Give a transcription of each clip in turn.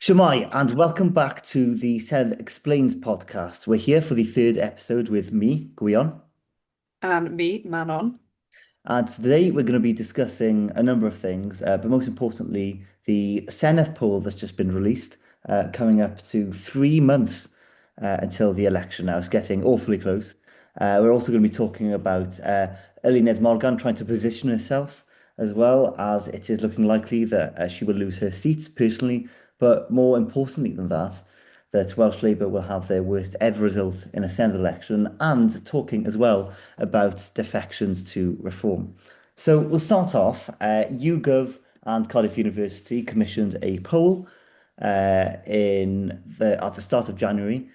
Shemai, and welcome back to the Senedd Explains podcast. We're here for the third episode with me, Gwion, And me, Manon. and today we're going to be discussing a number of things, but most importantly, the Senedd poll that's just been released, coming up to 3 months until the election now. It's getting awfully close. We're also going to be talking about Eluned Morgan trying to position herself, as well as it is looking likely that she will lose her seat personally, but more importantly than that, that Welsh Labour will have their worst ever result in a Senedd election, and talking as well about defections to reform. So we'll start off. YouGov and Cardiff University commissioned a poll at the start of January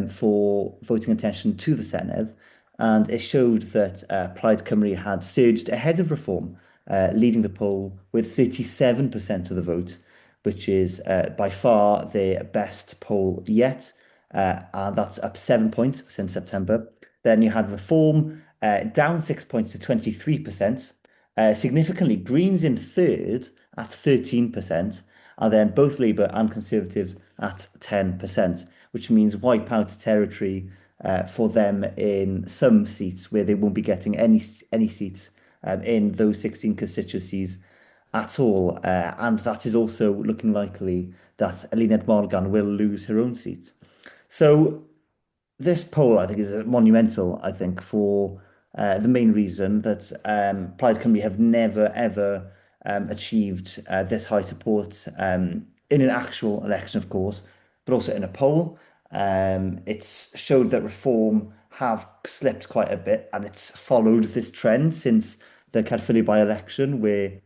for voting attention to the Senedd, and it showed that Plaid Cymru had surged ahead of reform, leading the poll with 37% of the vote, which is by far their best poll yet, and that's up 7 points since September. Then you had Reform down 6 points to 23%. Significantly, Greens in third at 13%, and then both Labour and Conservatives at 10%, which means wipeout territory for them in some seats where they won't be getting any seats in those 16 constituencies at all. And that is also looking likely that Eluned Morgan will lose her own seat. So this poll, I think, is monumental, I think, for the main reason that Plaid Cymru have never, ever achieved this high support in an actual election, of course, but also in a poll. It's showed that Reform have slipped quite a bit, and it's followed this trend since the Caerphilly by-election, where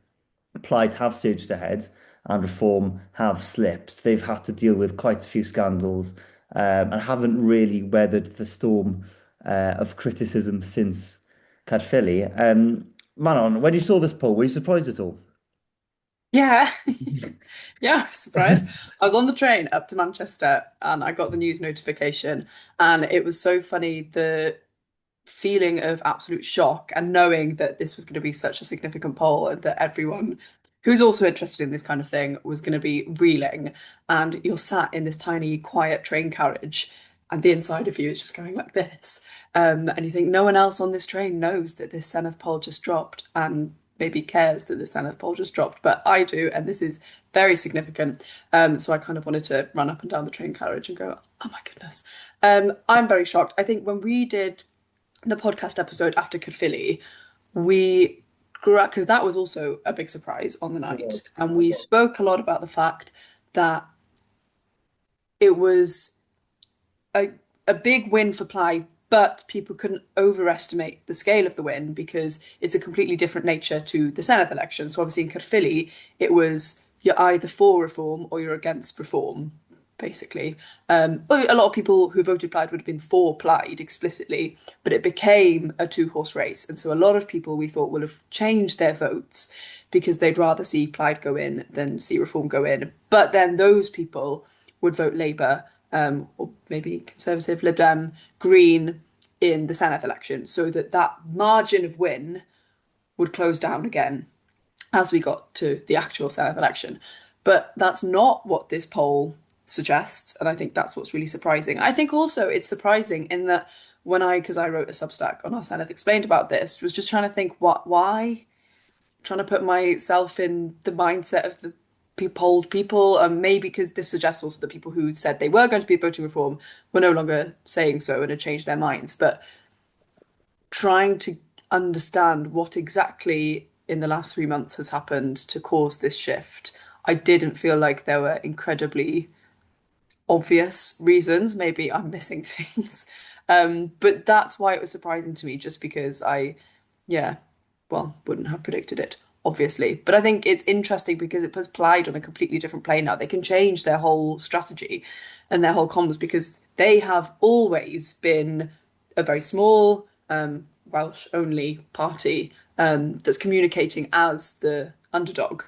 Plaid have surged ahead and Reform have slipped. They've had to deal with quite a few scandals and haven't really weathered the storm of criticism since Caerphilly. Manon, when you saw this poll, were you surprised at all? Yeah. Yeah, surprise. I was on the train up to Manchester and I got the news notification, and it was so funny, the feeling of absolute shock and knowing that this was going to be such a significant poll and that everyone who's also interested in this kind of thing was going to be reeling. And you're sat in this tiny, quiet train carriage, and the inside of you is just going like this. And you think no one else on this train knows that this Senedd poll just dropped and maybe cares that the Senedd poll just dropped, but I do, and this is very significant. So I kind of wanted to run up and down the train carriage and go, oh my goodness. I'm very shocked. I think when we did the podcast episode after Caerphilly, we grew up because that was also a big surprise on the It night. was. And we spoke a lot about the fact that it was a, a big win for Plaid, but people couldn't overestimate the scale of the win because it's a completely different nature to the Senedd election. So obviously in Caerphilly, it was you're either for reform or you're against reform, basically. But a lot of people who voted Plaid would have been for Plaid explicitly, but it became a two-horse race. And so a lot of people we thought will have changed their votes because they'd rather see Plaid go in than see reform go in. But then those people would vote Labour, or maybe Conservative, Lib Dem, Green in the Senedd election, so that that margin of win would close down again as we got to the actual Senedd election. But that's not what this poll suggests, and I think that's what's really surprising. I think also it's surprising in that because I wrote a Substack on our Senedd Explained about this, was just trying to think why, trying to put myself in the mindset of the polled people, maybe because this suggests also that people who said they were going to be voting reform were no longer saying so and had changed their minds. But trying to understand what exactly in the last 3 months has happened to cause this shift, I didn't feel like there were incredibly obvious reasons. Maybe I'm missing things. But that's why it was surprising to me, just because yeah, well, wouldn't have predicted it, obviously. But I think it's interesting because it puts Plaid on a completely different plane now. They can change their whole strategy and their whole comms because they have always been a very small Welsh only party that's communicating as the underdog,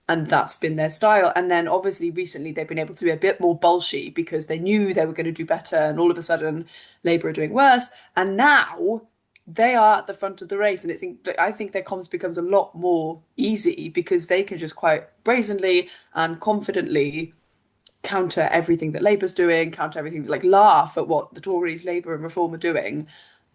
and that's been their style. And then obviously recently they've been able to be a bit more bolshy because they knew they were going to do better, and all of a sudden Labour are doing worse, and now they are at the front of the race. And I think their comms becomes a lot more easy because they can just quite brazenly and confidently counter everything that Labour's doing, counter everything, like laugh at what the Tories, Labour, and Reform are doing,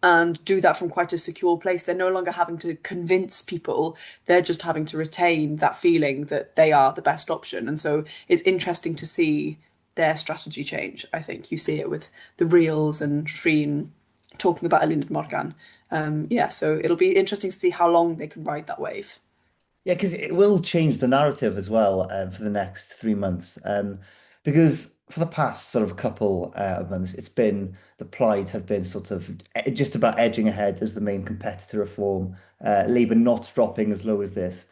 and do that from quite a secure place. They're no longer having to convince people, they're just having to retain that feeling that they are the best option. And so it's interesting to see their strategy change. I think you see it with the Reels and Shreen talking about Eluned Morgan. Yeah, so it'll be interesting to see how long they can ride that wave. Yeah, because it will change the narrative as well for the next 3 months. Because for the past sort of couple of months, it's been the Plaid have been sort of just about edging ahead as the main competitor reform. Labour not dropping as low as this,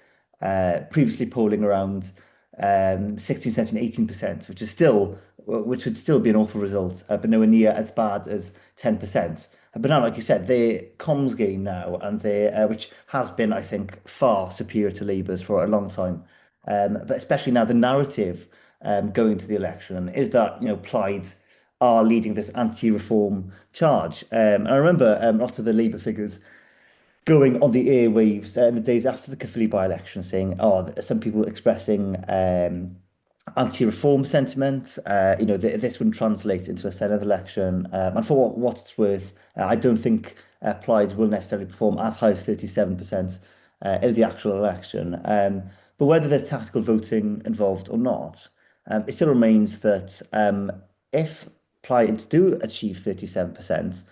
previously polling around 16, 17, 18%, which would still be an awful result, but nowhere near as bad as 10%. But now, like you said, their comms game now, and which has been, I think, far superior to Labour's for a long time. But especially now, the narrative going to the election is that Plaid are leading this anti-reform charge. And I remember lots of the Labour figures going on the airwaves in the days after the Caerphilly by-election, saying, "Oh, some people expressing anti-reform sentiment. This wouldn't translate into a Senedd election. And for what it's worth, I don't think Plaid will necessarily perform as high as 37% in the actual election. But whether there's tactical voting involved or not, it still remains that if Plaid do achieve 37%,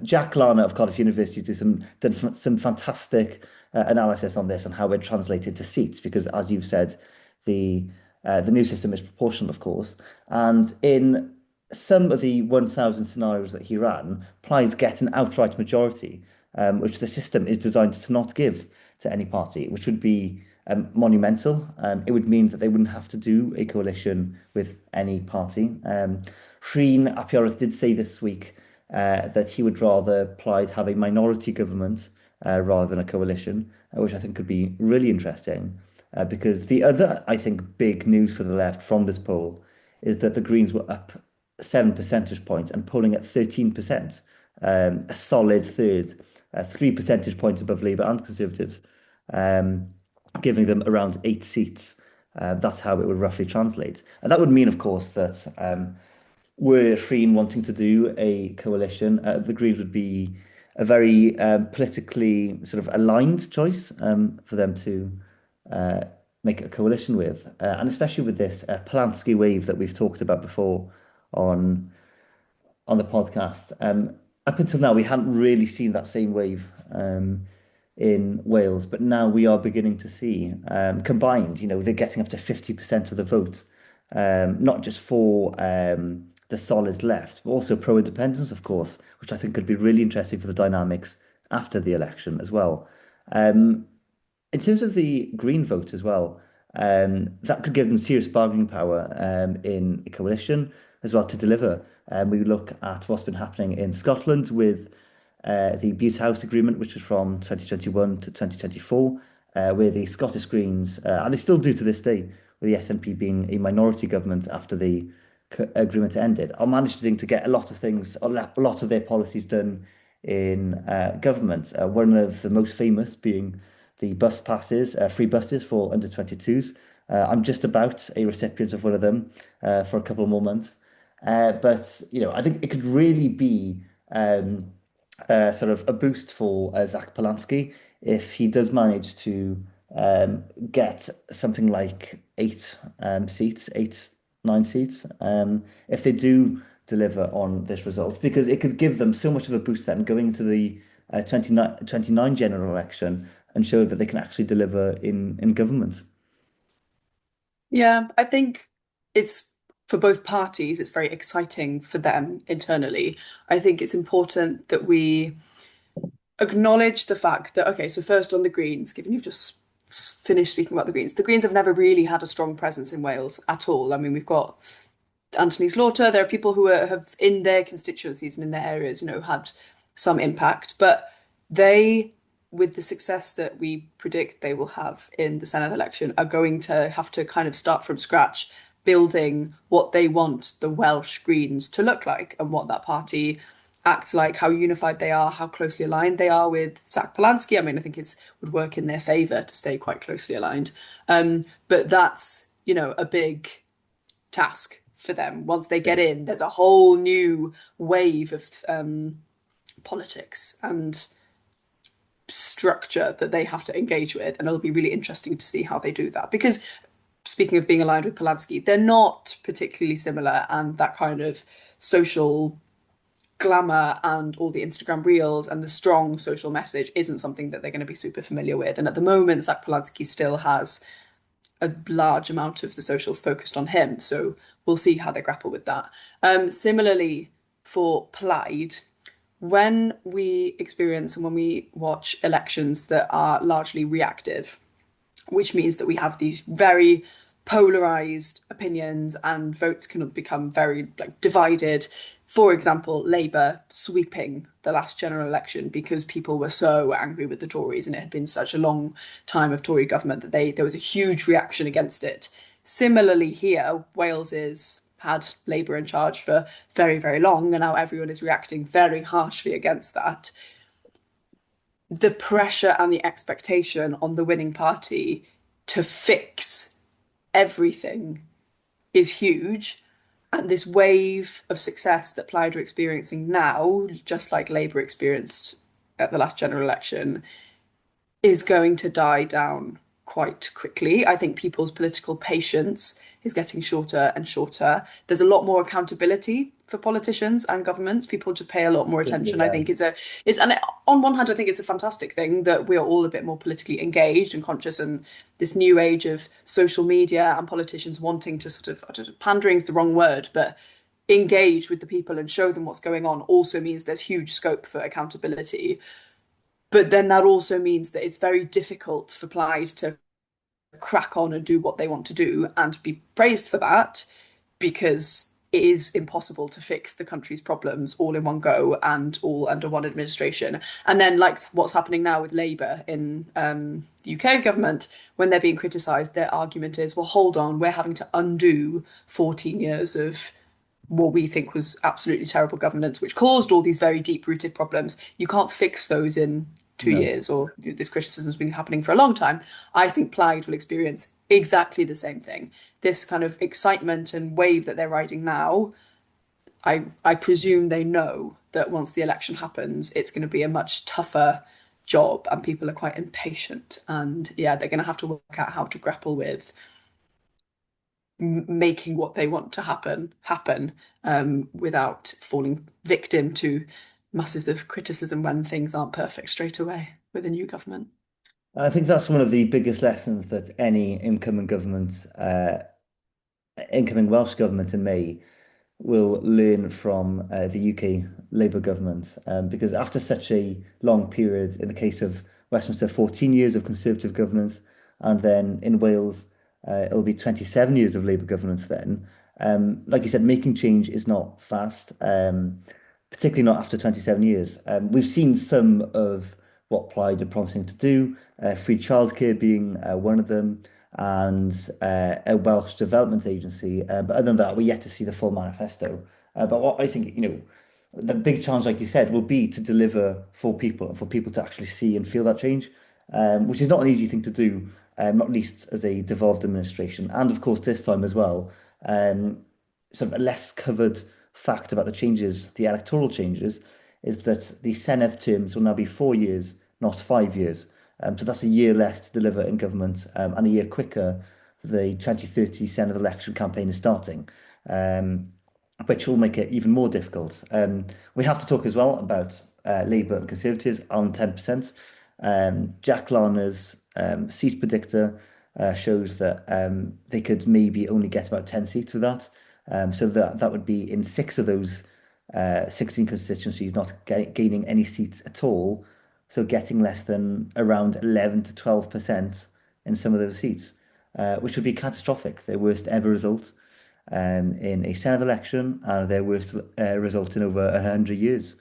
Jack Larner of Cardiff University did some fantastic analysis on this and how it translated to seats, because as you've said, the new system is proportional, of course, and in some of the 1,000 scenarios that he ran, Plaid get an outright majority, which the system is designed to not give to any party, which would be monumental. It would mean that they wouldn't have to do a coalition with any party. Shreen Apioreth did say this week that he would rather Plaid have a minority government rather than a coalition, which I think could be really interesting. Because the other, I think, big news for the left from this poll is that the Greens were up 7 percentage points and polling at 13%, a solid third, 3 percentage points above Labour and Conservatives, um, giving them around 8 seats. That's how it would roughly translate. And that would mean, of course, that were Shreen wanting to do a coalition, the Greens would be a very politically sort of aligned choice for them to uh, make a coalition with. And especially with this Polanski wave that we've talked about before on on the podcast. Up until now, we hadn't really seen that same wave in Wales, but now we are beginning to see combined. They're getting up to 50% of the vote, not just for the solid left, but also pro-independence, of course, which I think could be really interesting for the dynamics after the election as well. In terms of the Green vote as well, that could give them serious bargaining power in a coalition as well to deliver. We look at what's been happening in Scotland with the Bute House Agreement, which was from 2021 to 2024, where the Scottish Greens, and they still do to this day, with the SNP being a minority government after the agreement ended, are managing to get a lot of things, a lot of their policies done in government. One of the most famous being the bus passes, free buses for under 22s. I'm just about a recipient of one of them for a couple more months. But I think it could really be sort of a boost for Zach Polanski if he does manage to get something like 8 seats, 9 seats. If they do deliver on this result, because it could give them so much of a boost then going into the 29 general election and show that they can actually deliver in government. Yeah, I think it's for both parties, it's very exciting for them internally. I think it's important that we acknowledge the fact that, okay, so first on the Greens, given you've just finished speaking about the Greens have never really had a strong presence in Wales at all. I mean, we've got Anthony Slaughter, there are people who have in their constituencies and in their areas, had some impact, but they, with the success that we predict they will have in the Senedd election, are going to have to kind of start from scratch, building what they want the Welsh Greens to look like and what that party acts like, how unified they are, how closely aligned they are with Zach Polanski. I mean, I think it would work in their favour to stay quite closely aligned. But that's, a big task for them. Once they Yeah. get in, there's a whole new wave of politics and structure that they have to engage with, and it'll be really interesting to see how they do that. Because speaking of being aligned with Polanski, they're not particularly similar, and that kind of social glamour and all the Instagram reels and the strong social message isn't something that they're going to be super familiar with. And at the moment, Zach Polanski still has a large amount of the socials focused on him. So we'll see how they grapple with that. Similarly, for Plaid, when we experience and when we watch elections that are largely reactive, which means that we have these very polarized opinions and votes can become very like divided. For example, Labour sweeping the last general election because people were so angry with the Tories and it had been such a long time of Tory government that there was a huge reaction against it. Similarly here, Wales is had Labour in charge for very, very long, and now everyone is reacting very harshly against that. The pressure and the expectation on the winning party to fix everything is huge. And this wave of success that Plaid are experiencing now, just like Labour experienced at the last general election, is going to die down quite quickly. I think people's political patience is getting shorter and shorter. There's a lot more accountability for politicians and governments. People just pay a lot more attention. I Yeah. think it's and on one hand, I think it's a fantastic thing that we are all a bit more politically engaged and conscious, and this new age of social media and politicians wanting to sort of, I don't know, pandering is the wrong word, but engage with the people and show them what's going on also means there's huge scope for accountability. But then that also means that it's very difficult for Plaid to crack on and do what they want to do and be praised for that because it is impossible to fix the country's problems all in one go and all under one administration. And then, like what's happening now with Labour in the UK government, when they're being criticised, their argument is, well, hold on, we're having to undo 14 years of what we think was absolutely terrible governance, which caused all these very deep rooted problems. You can't fix those in two No. years, or this criticism has been happening for a long time. I think Plaid will experience exactly the same thing. This kind of excitement and wave that they're riding now, I presume they know that once the election happens, it's going to be a much tougher job and people are quite impatient. And yeah, they're going to have to work out how to grapple with making what they want to happen without falling victim to masses of criticism when things aren't perfect straight away with a new government. I think that's one of the biggest lessons that any incoming Welsh government in May will learn from the UK Labour government. Because after such a long period, in the case of Westminster, 14 years of Conservative governance, and then in Wales, it'll be 27 years of Labour governance then. Like you said, making change is not fast, particularly not after 27 years. We've seen some of what Plaid are promising to do, free childcare being one of them, and a Welsh development agency. But other than that, we're yet to see the full manifesto. But what I think, the big challenge, like you said, will be to deliver for people and for people to actually see and feel that change, which is not an easy thing to do, not least as a devolved administration. And of course, this time as well, um, sort of a less covered fact about the changes, the electoral changes, is that the Senedd terms will now be 4 years, not 5 years. So that's a year less to deliver in government, and a year quicker the 2030 Senedd election campaign is starting, which will make it even more difficult. We have to talk as well about Labour and Conservatives on 10%. Jack Larner's seat predictor shows that they could maybe only get about 10 seats with that. So that would be in six of those 16 constituencies not gaining any seats at all. So getting less than around 11 to 12% in some of those seats, which would be catastrophic, their worst ever result in a Senedd election and their worst result in over 100 years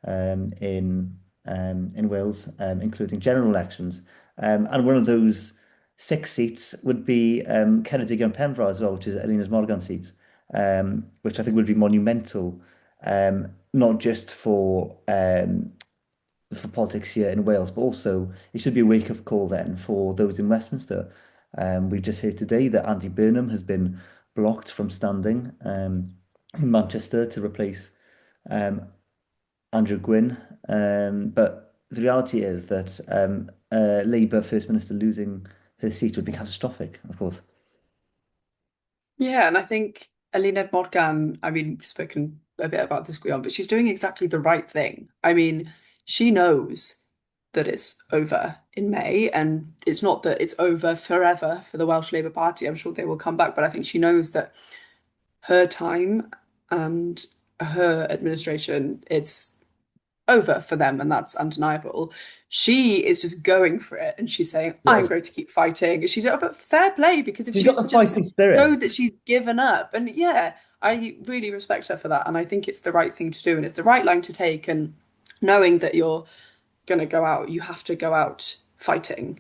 in Wales, including general elections. And one of those six seats would be Ceredigion and Penfro as well, which is Eluned Morgan seats, which I think would be monumental, not just for politics here in Wales, but also it should be a wake-up call then for those in Westminster. We've just heard today that Andy Burnham has been blocked from standing in Manchester to replace um, Andrew Gwynn. But the reality is that Labour First Minister losing her seat would be catastrophic, of course. Yeah, and I think Eluned Morgan, I mean, we've spoken a bit about this, Gwion, but she's doing exactly the right thing. I mean, she knows that it's over in May, and it's not that it's over forever for the Welsh Labour Party. I'm sure they will come back, but I think she knows that her time and her administration, it's over for them, and that's undeniable. She is just going for it, and she's saying, "I'm Yes. going to keep fighting." She's but fair play, because if She's she got was to the just fighting spirit. show that she's given up, and yeah, I really respect her for that, and I think it's the right thing to do, and it's the right line to take, and knowing that you're going to go out, you have to go out fighting,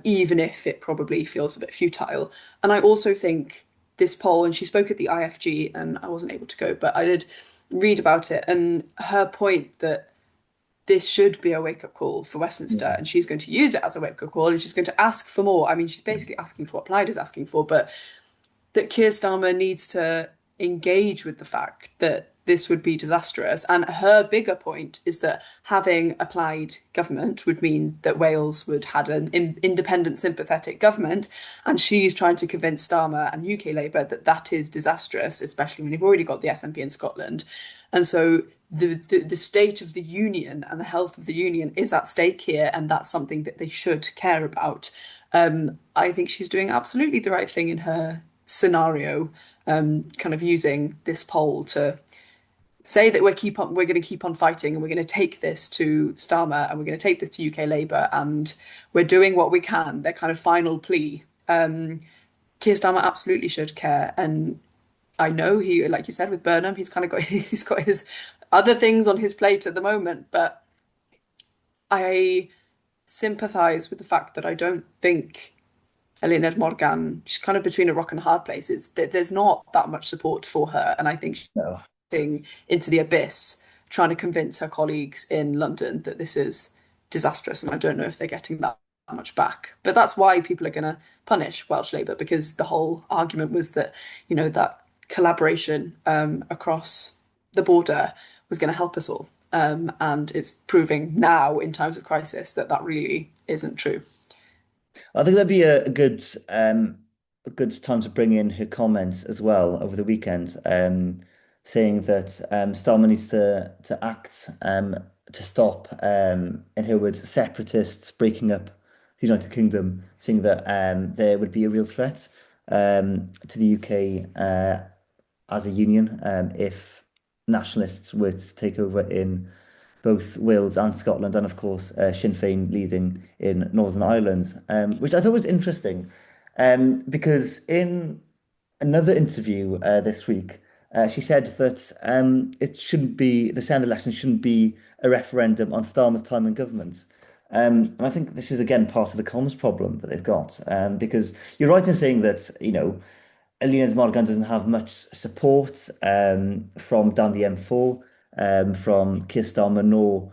even if it probably feels a bit futile. And I also think this poll, and she spoke at the IFG, and I wasn't able to go, but I did read about it, and her point that this should be a wake up call for Westminster, Yeah. and she's going to use it as a wake up call, and she's going to ask for more. I mean, she's basically asking for what Plaid is asking for, but that Keir Starmer needs to engage with the fact that this would be disastrous. And her bigger point is that having a Plaid government would mean that Wales would had an independent, sympathetic government. And she's trying to convince Starmer and UK Labour that that is disastrous, especially when you've already got the SNP in Scotland. And so the state of the union and the health of the union is at stake here, and that's something that they should care about. I think she's doing absolutely the right thing in her scenario, kind of using this poll to say that we're going to keep on fighting, and we're going to take this to Starmer, and we're going to take this to UK Labour, and we're doing what we can. Their kind of final plea. Keir Starmer absolutely should care, and I know he, like you said, with Burnham, he's kind of got he's got his other things on his plate at the moment, but I sympathise with the fact that I don't think Eluned Morgan, she's kind of between a rock and a hard place. There's not that much support for her, and I think she's No. going into the abyss, trying to convince her colleagues in London that this is disastrous, and I don't know if they're getting that much back. But that's why people are going to punish Welsh Labour, because the whole argument was that, that collaboration across the border was going to help us all. And it's proving now in times of crisis that that really isn't true. I think that'd be a good time to bring in her comments as well over the weekend, saying that Starmer needs to act to stop, in her words, separatists breaking up the United Kingdom, saying that there would be a real threat to the UK as a union if nationalists were to take over in both Wales and Scotland, and of course Sinn Féin leading in Northern Ireland, which I thought was interesting, because in another interview this week, she said that it shouldn't be the Senedd election shouldn't be a referendum on Starmer's time in government. And I think this is again part of the comms problem that they've got, because you're right in saying that Eluned Morgan doesn't have much support from down the M4, from Keir Starmer nor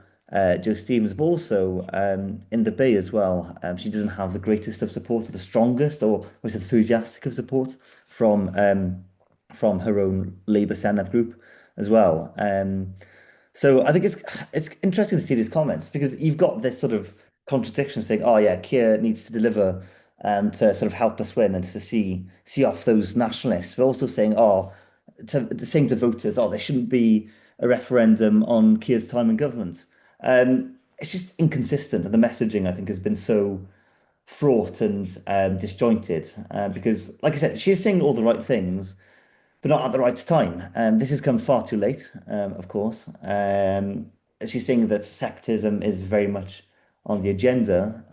Joe Stevens, but also in the Bay as well. She doesn't have the greatest of support, or the strongest or most enthusiastic of support from her own Labour Senedd group as well. So I think it's interesting to see these comments, because you've got this sort of contradiction saying, "Oh yeah, Keir needs to deliver to sort of help us win and to see off those nationalists," but also saying, "Oh, saying to voters, oh, there shouldn't be a referendum on Keir's time in government." It's just inconsistent, and the messaging I think has been so fraught and disjointed. Because, like I said, she's saying all the right things, but not at the right time. This has come far too late, of course. She's saying that separatism is very much on the agenda,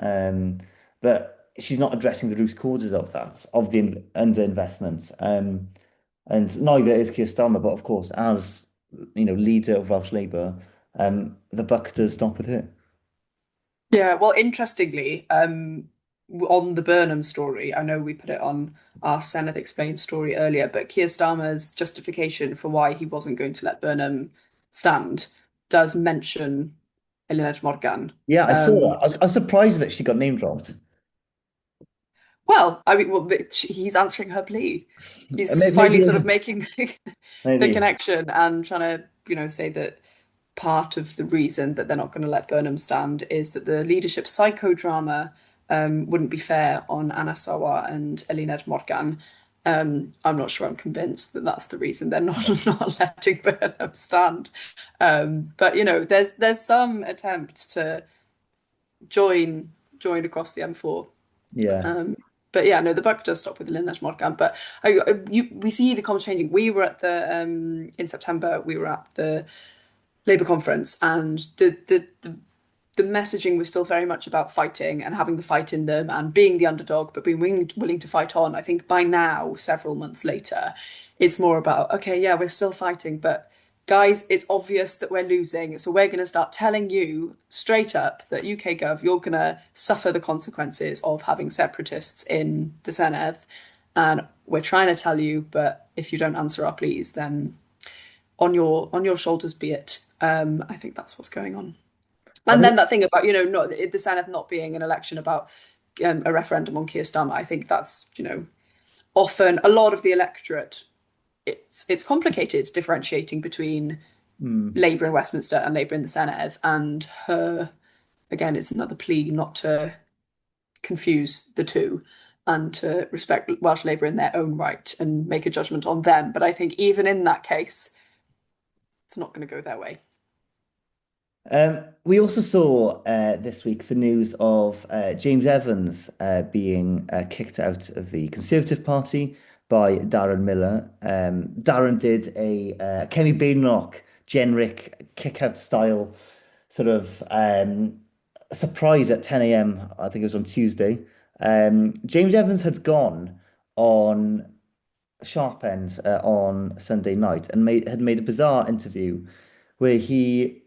but she's not addressing the root causes of that, of the underinvestment. And neither is Keir Starmer, but of course, as leader of Welsh Labour, the buck does stop with her. Yeah, well, interestingly, on the Burnham story, I know we put it on our Senedd Explained story earlier, but Keir Starmer's justification for why he wasn't going to let Burnham stand does mention Eluned Morgan. Yeah, I saw Um, that. I was surprised that she got name dropped. Well, I mean, well, he's answering her plea. He's Maybe finally it sort of was making the maybe. connection and trying to, say that part of the reason that they're not going to let Burnham stand is that the leadership psychodrama wouldn't be fair on Anna Sawar and Eluned Morgan. I'm not sure I'm convinced that that's the reason they're not not letting Burnham stand. But there's some attempt to join across the M4. Yeah. But yeah, no, the buck does stop with the Eluned Morgan. But we see the comments changing. We were at the in September. We were at the Labour conference, and the messaging was still very much about fighting and having the fight in them and being the underdog, but being willing to fight on. I think by now, several months later, it's more about, okay, yeah, we're still fighting, but guys, it's obvious that we're losing. So we're going to start telling you straight up that UK Gov, you're going to suffer the consequences of having separatists in the Senedd. And we're trying to tell you, but if you don't answer our pleas, then on your shoulders be it. I think that's what's going on. I And mean, then that thing about, not the Senedd not being an election about a referendum on Keir Starmer, I think that's, often a lot of the electorate, it's complicated differentiating between hmm. Labour in Westminster and Labour in the Senedd. And her, again, it's another plea not to confuse the two and to respect Welsh Labour in their own right and make a judgment on them. But I think even in that case, it's not going to go their way. We also saw this week the news of James Evans being kicked out of the Conservative Party by Darren Millar. Darren did a Kemi Badenoch generic kick-out style sort of surprise at 10 a.m. I think it was on Tuesday. James Evans had gone on Sharp Ends on Sunday night and made a bizarre interview where he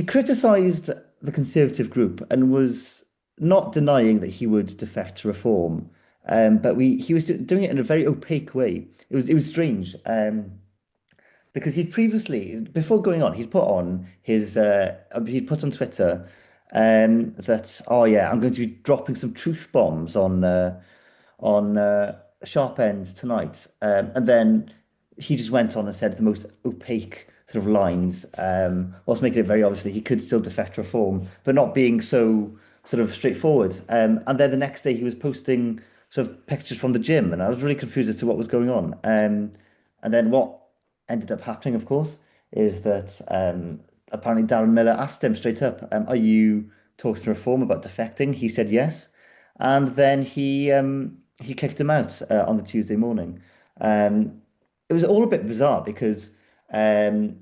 criticised the Conservative group and was not denying that he would defect to reform. But he was doing it in a very opaque way. It was strange. Because he'd previously, before going on, he'd put on Twitter that, oh yeah, I'm going to be dropping some truth bombs on Sharp End tonight. And then he just went on and said the most opaque sort of lines, whilst making it very obvious that he could still defect reform, but not being so sort of straightforward. And then the next day he was posting sort of pictures from the gym, and I was really confused as to what was going on. And then what ended up happening, of course, is that apparently Darren Millar asked him straight up, "Are you talking to Reform about defecting?" He said yes, and then he kicked him out on the Tuesday morning. It was all a bit bizarre because um,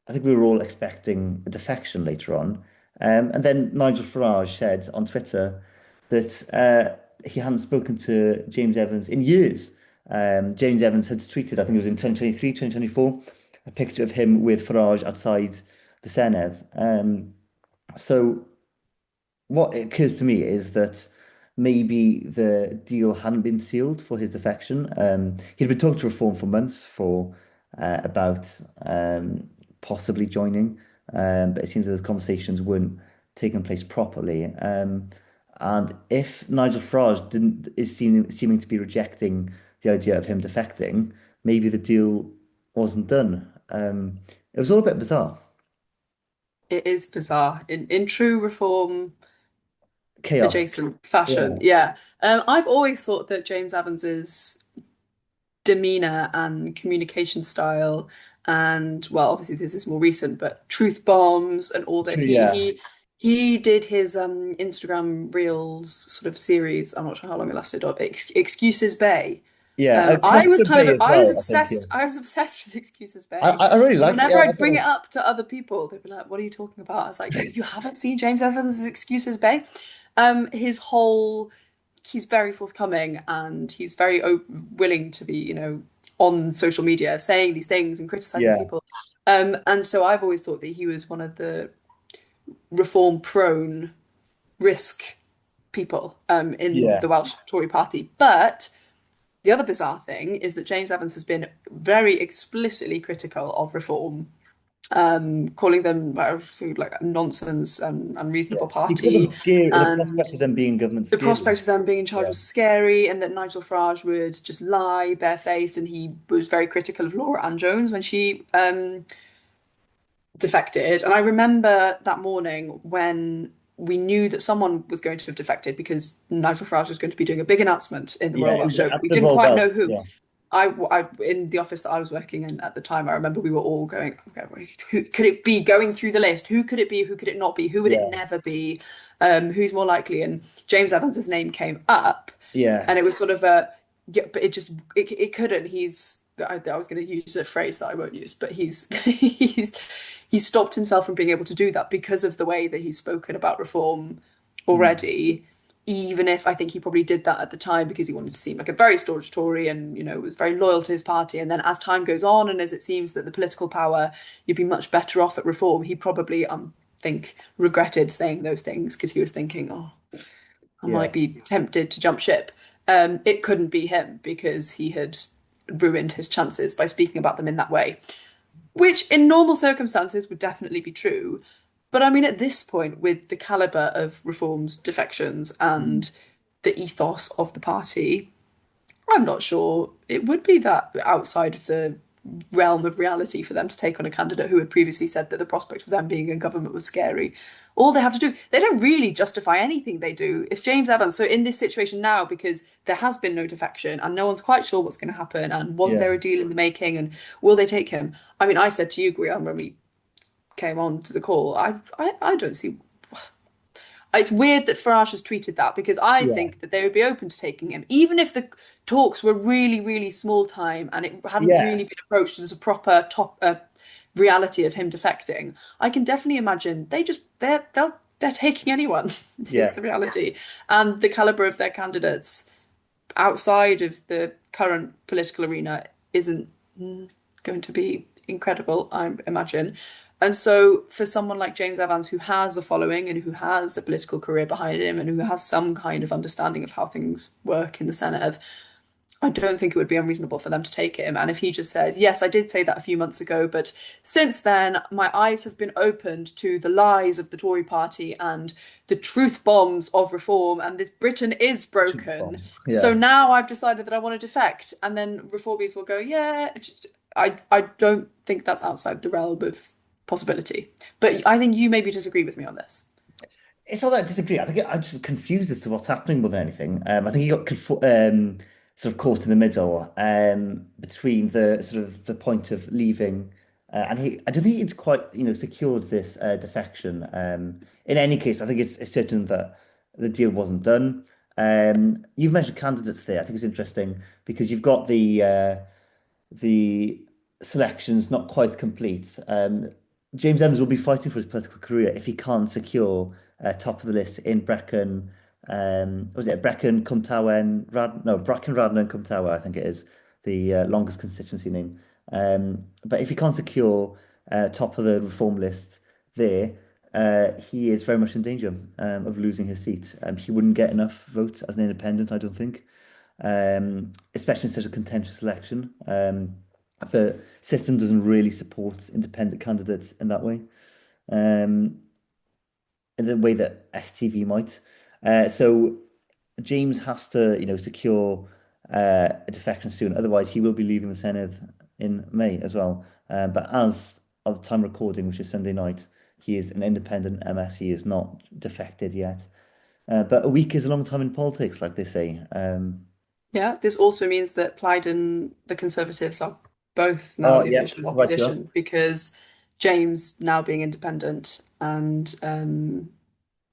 I think we were all expecting a defection later on, and then Nigel Farage said on Twitter that he hadn't spoken to James Evans in years. James Evans had tweeted, I think it was in 2023, 2024, a picture of him with Farage outside the Senedd. So what occurs to me is that maybe the deal hadn't been sealed for his defection. He'd been talking to Reform for months for about possibly joining, but it seems that those conversations weren't taking place properly. And if Nigel Farage didn't is seeming to be rejecting the idea of him defecting, maybe the deal wasn't done. It was all a bit bizarre. It is bizarre in true reform Chaos. adjacent fashion. Yeah. Yeah. I've always thought that James Evans's demeanor and communication style, and well, obviously this is more recent, but truth bombs and all this. True, He yeah. he he did his Instagram Reels sort of series. I'm not sure how long it lasted. Of Excuses Bay. Yeah, I was Comfort kind Bay of as well, I think, yeah. I was obsessed with Excuses I, Bay. I I really And liked it. whenever Yeah, I I'd thought bring it it was, up to other people, they'd be like, "What are you talking about?" I was like, "You haven't seen James Evans' Excuses Bay?" His whole he's very forthcoming and he's very willing to be, on social media saying these things and criticizing yeah, people. And so I've always thought that he was one of the reform prone risk people in yeah, the Welsh Tory party. But the other bizarre thing is that James Evans has been very explicitly critical of reform calling them like a nonsense and Yeah. unreasonable He called them party, scary. The and prospect of them being in government the scary. prospect of them being in charge Yeah. was scary, and that Nigel Farage would just lie barefaced, and he was very critical of Laura Ann Jones when she defected. And I remember that morning when we knew that someone was going to have defected because Nigel Farage was going to be doing a big announcement in the Yeah, Royal it Welsh was Joke. at We the didn't Royal quite Welsh. know who. Yeah. In the office that I was working in at the time, I remember we were all going, okay, who could it be, going through the list? Who could it be? Who could it not be? Who would it Yeah. never be? Who's more likely? And James Evans's name came up, Yeah. and it was sort of a, yeah, but it couldn't. I was going to use a phrase that I won't use, but he's stopped himself from being able to do that because of the way that he's spoken about reform Mm. already. Even if I think he probably did that at the time because he wanted to seem like a very staunch Tory and, was very loyal to his party. And then as time goes on and as it seems that the political power, you'd be much better off at reform, he probably, think, regretted saying those things because he was thinking, oh, I might Yeah. be tempted to jump ship. It couldn't be him because he had ruined his chances by speaking about them in that way, which in normal circumstances would definitely be true. But I mean, at this point, with the caliber of reforms, defections, Mm. and the ethos of the party, I'm not sure it would be that outside of the realm of reality for them to take on a candidate who had previously said that the prospect of them being in government was scary. All they have to do, they don't really justify anything they do. It's James Evans. So in this situation now, because there has been no defection and no one's quite sure what's going to happen, and was Yeah. there a deal in the making, and will they take him? I mean, I said to you, Gwion, when we came on to the call, I don't see. It's weird that Farage has tweeted that because I Yeah. think that they would be open to taking him, even if the talks were really, really small time and it hadn't Yeah. really been approached as a proper top reality of him defecting. I can definitely imagine they're taking anyone is Yeah. the reality, and the caliber of their candidates outside of the current political arena isn't going to be incredible, I imagine. And so, for someone like James Evans, who has a following and who has a political career behind him and who has some kind of understanding of how things work in the Senedd, I don't think it would be unreasonable for them to take him. And if he just says, yes, I did say that a few months ago, but since then, my eyes have been opened to the lies of the Tory party and the truth bombs of reform, and this Britain is Truth broken. bombs. So Yeah. now I've decided that I want to defect. And then reformies will go, yeah, I don't think that's outside the realm of possibility. But I think you maybe disagree with me on this. It's not that I disagree. I think I'm just confused as to what's happening more than anything. I think he got sort of caught in the middle between the sort of the point of leaving, and I don't think he'd quite secured this defection. In any case, I think it's certain that the deal wasn't done. You've mentioned candidates there. I think it's interesting because you've got the selection's not quite complete. James Evans will be fighting for his political career if he can't secure top of the list in Brecon. Was it Brecon, Cwmtawen, no, Brecon, Radnor, and Cwmtawen, I think it is the longest constituency name. But if he can't secure top of the reform list there, he is very much in danger of losing his seat. He wouldn't get enough votes as an independent, I don't think, especially in such a contentious election. The system doesn't really support independent candidates in that way, um, in the way that STV might. So James has to, secure a defection soon. Otherwise, he will be leaving the Senedd in May as well. But as of the time recording, which is Sunday night, he is an independent MS. He is not defected yet. But a week is a long time in politics, like they say. Yeah, this also means that Plaid and the Conservatives are both now Oh, the yeah, official right, you are. opposition because James now being independent and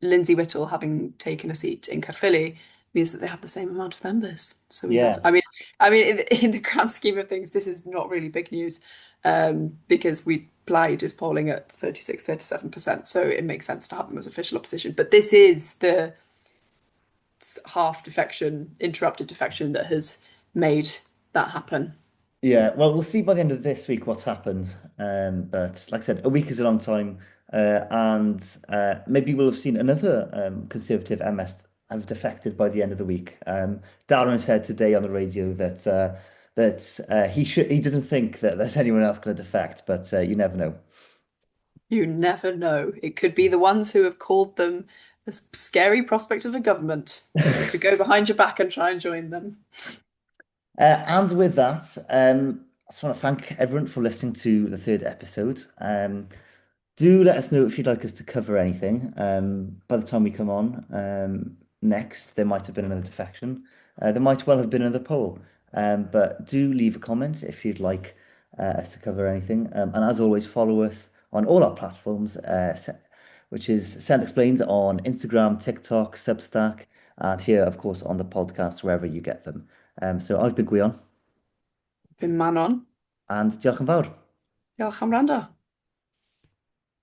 Lindsay Whittle having taken a seat in Caerphilly means that they have the same amount of members. So we have, Yeah, I mean, in the grand scheme of things, this is not really big news, because Plaid is polling at 36, 37%. So it makes sense to have them as official opposition. But this is the half defection, interrupted defection that has made that happen. yeah. Well, we'll see by the end of this week what's happened. But like I said, a week is a long time, and maybe we'll have seen another Conservative MS have defected by the end of the week. Darren said today on the radio that he doesn't think that there's anyone else going to defect, but you never know. You never know. It could be the ones who have called them a scary prospect of a government. You could go behind your back and try and join them. And with that, I just want to thank everyone for listening to the third episode. Do let us know if you'd like us to cover anything. By the time we come on next, there might have been another defection. There might well have been another poll. But do leave a comment if you'd like us to cover anything. And as always, follow us on all our platforms, which is Senedd Explains on Instagram, TikTok, Substack, and here, of course, on the podcast, wherever you get them. So I've been Gwion, Been Manon. and diolch yn fawr. Diolch am wrando.